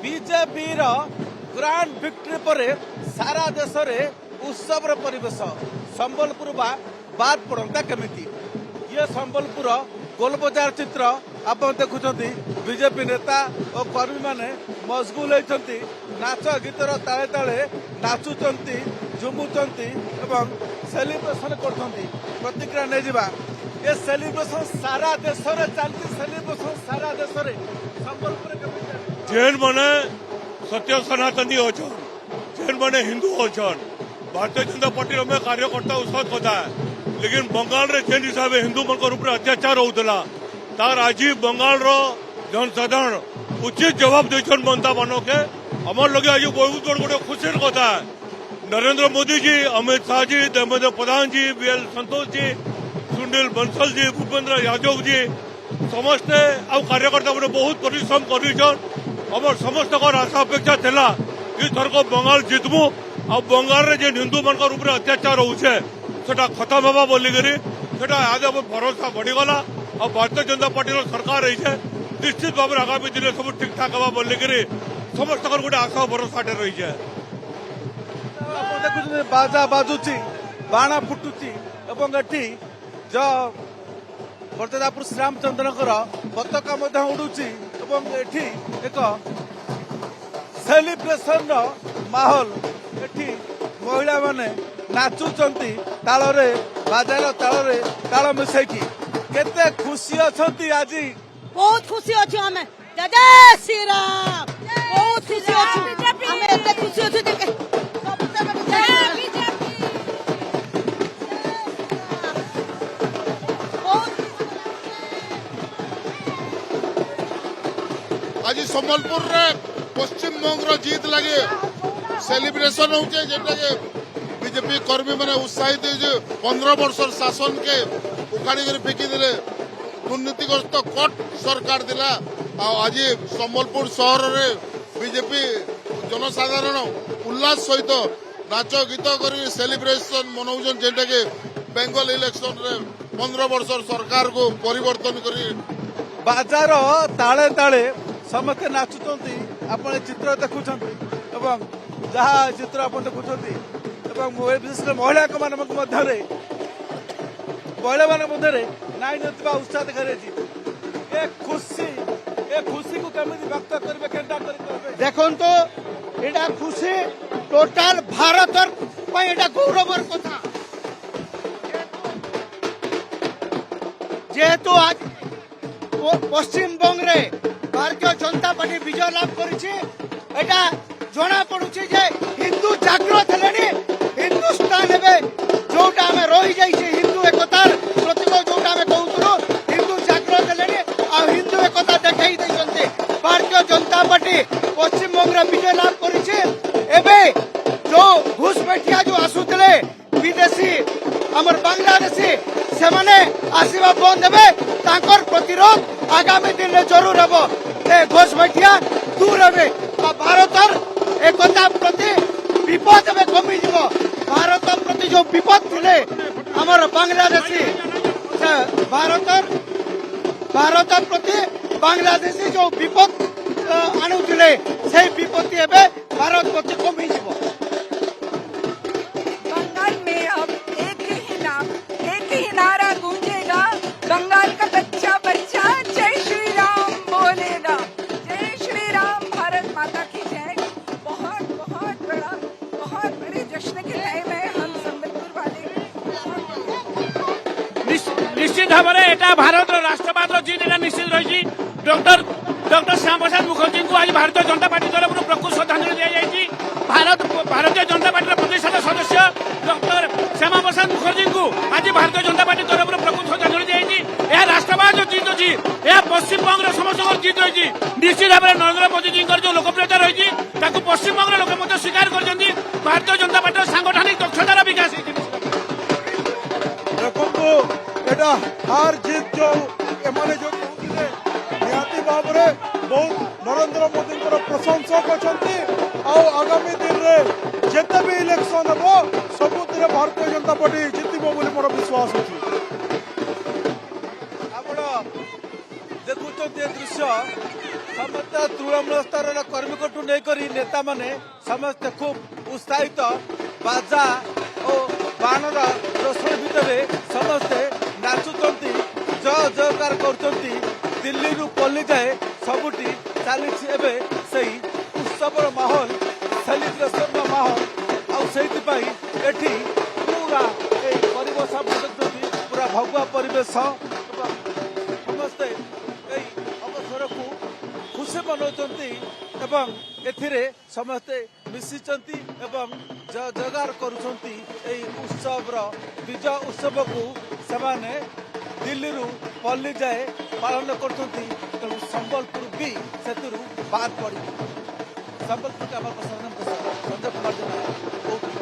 BJP grand victory पर सारा देश में उत्सव परिवेश संबलपुर बाद पड़ता केमिति ये संबलपुर गोलबजार चित्र आप देखुं बीजेपी नेता और कर्मी माने मशगुल होती नाच गीतर ताले ताले नाचुंट झुमुंट एवं सेलिब्रेशन प्रतिक्रिया नहीं जावा ये सेलिब्रेशन सारा देश में चलती सेलिब्रेशन सारा देश में संबलपुर जैन मैंने सत्य सनातनी अच्छन जैन मैंने हिंदू अच्छन भारतीय जनता पार्टी में कार्यकर्ता उसत कथा है लेकिन बंगाल रे जेन हिसाब से हिंदू मन ऊपर अत्याचार होता तार आज बंगाल जनसाधारण उचित जवाब देन बनता मानो के आमर लगे आज बहुत बड़ गोटे खुशी कथा है नरेंद्र मोदी जी अमित शाह जी धर्मेंद्र प्रधान जी बीएल संतोष जी सुनील बंसल जी भूपेन्द्र यादव जी समस्ते आ कार्यकर्ता मैंने बहुत परिश्रम कर समस्त आशा अपेक्षा थिला इथर को बंगाल जितमु आ बंगाल रे जेन हिंदू मन ऊपर अत्याचार होउछे सेटा खत्म होगा बोलिकी आज भरोसा बढ़ीगला और भारतीय जनता पार्टी सरकार रही निश्चित भाव में आगामी दिन सब ठीक ठाक हवा बोलिकी समस्त गोटे आशा भरोसा रही है। देखुं बाजा बाजुची बाण फुटुची जो बरदापुर श्रीरामचंद्र पताका उड़ुची एक सेलिब्रेशन माहौल एठी महिला माने नाचुचंती तालरे बाजार तालरे ताल मिसेकी केते खुशी अछंती आज बहुत खुशी अछि हमें जय श्री राम बहुत खुशी अछि हमें एते खुशी अछि देखे आज संबलपुर रे पश्चिम बंग जीत लगे सेलिब्रेशन होचे जेटा के बीजेपी कर्मी मैंने उत्साहित 15 वर्ष शासन के उखाड़ी कर फेंकी देले दुर्नीतिग्रस्त कट सरकार दिला आज संबलपुर शहर रे बीजेपी जनसाधारण उल्लास सहित नाच गीत कर सेलिब्रेशन मनाउछन जेटा के बेंगल इलेक्शन रे 15 वर्ष सरकार को परिवर्तन करी बाजार ताले ताले समस्ते नाचुंट आप चित्र देखुं जहाँ चित्र आप देखुं विशेष महिला मध्य नाई नथिबा उत्साह देखा खुशी को केमी व्यक्त करेंगे केन्टा देखो तो यहाँ खुशी टोटाल भारत गौरवर कथा जेहेतु आज पश्चिम बंग रे भारतीय जनता पार्टी विजय लाभ करा जना पड़ुची हिंदू जागृत हेले हिंदुस्तान जोटा आम रही जाइए हिंदू एकतार प्रतीक जोटा आम कहूँ हिंदू जागृत हेले हिंदू एकता देखई भारतीय जनता पार्टी पश्चिम बंग विजय लाभ करे जो घुसपैठिया जो आसुले विदेशी आमर बांग्लादेशी से माने आसवा बंद हे प्रतिरोध आगामी दिन में जरूर हम घुसपैठिया दूर हे भारत एकता प्रति विपद में कमी भारत प्रति जो विपद थे आमर बांग्लादेशी भारत प्रति बांग्लादेशी जो विपद आणुले से विपत्ति भारत प्रति कमी बंगाल में अब एक ही नारा गूंजेगा बंगाल का बच्चा बच्चा जय श्री राम बोलेगा जय श्री राम भारत माता की जय बहुत बड़े जश्न के टाइम है हम संबलपुर वाले निश्चित भाव में भारत राष्ट्रवाद जीत निश्चित रही डॉक्टर श्याम प्रसाद मुखर्जी को आज भारतीय जनता पार्टी तरफ प्रकृत श्रद्धांजलि दी जाएगी भारतीय जनता पार्टी प्रतिष्ठित सदस्य डॉक्टर श्यामा प्रसाद मुखर्जी को आज भारतीय जनता पार्टी तरफ प्रकृत श्रद्धांजलि दी जाएगी यह राष्ट्रवाद जीत अच्छी यह पश्चिम बंग समस्त जीत रही निश्चित भाव में नरेंद्र मोदी जी जो लोकप्रियता रही पश्चिम बंग लोक स्वीकार कर भारतीय जनता पार्टी सांगठनिक दक्षतार विकास हार जीत जो निहाती भाव में बहुत नरेंद्र मोदी प्रशंसक अच्छा आगामी दिन में जिते भी इलेक्शन हम सबुद भारतीय जनता पार्टी जितब बोली मोर विश्वास अच्छी देखुं दृश्य ସମସ୍ତ ତୃଣମୂଳ ସ୍ତରର କର୍ମୀଙ୍କଠୁ ନେଇକରି ନେତାମାନେ ସମସ୍ତେ ଖୁବ୍ ଉତ୍ସାହିତ ବାଜା ଓ ବାଣର ରୋଷଣ ଭିତରେ ସମସ୍ତେ ନାଚୁଛନ୍ତି ଜୟ ଜୟକାର କରୁଛନ୍ତି। ଦିଲ୍ଲୀରୁ ପଲ୍ଲୀ ଯାଏ ସବୁଠି ଚାଲିଛି ଏବେ ସେଇ ଉତ୍ସବର ମାହୋଲ ସେଲିବ୍ରେସନର ମାହୋଲ। ଆଉ ସେଇଥିପାଇଁ ଏଠି ପୁରା ଏଇ ପରିବେଶ ଦେଖୁଛନ୍ତି ପୁରା ଭଗୁଆ ପରିବେଶ ଏବଂ ସମସ୍ତେ ଏଇ ଅବସରକୁ ଖୁସି ମନାଉଛନ୍ତି ଏବଂ ଏଥିରେ ସମସ୍ତେ ମିଶିଛନ୍ତି ଏବଂ ଜୟ ଜୟକାର କରୁଛନ୍ତି। ଏହି ଉତ୍ସବର ବିଜୟ ଉତ୍ସବକୁ ସେମାନେ ଦିଲ୍ଲୀରୁ ପଲ୍ଲୀ ଯାଏ ପାଳନ କରୁଛନ୍ତି। ତେଣୁ ସମ୍ବଲପୁର ବି ସେଥିରୁ ବାଦ୍ ପଡ଼ିବ। ସମ୍ବଲପୁର ଆମର ସଞ୍ଜୟ କୁମାର ଜେନା।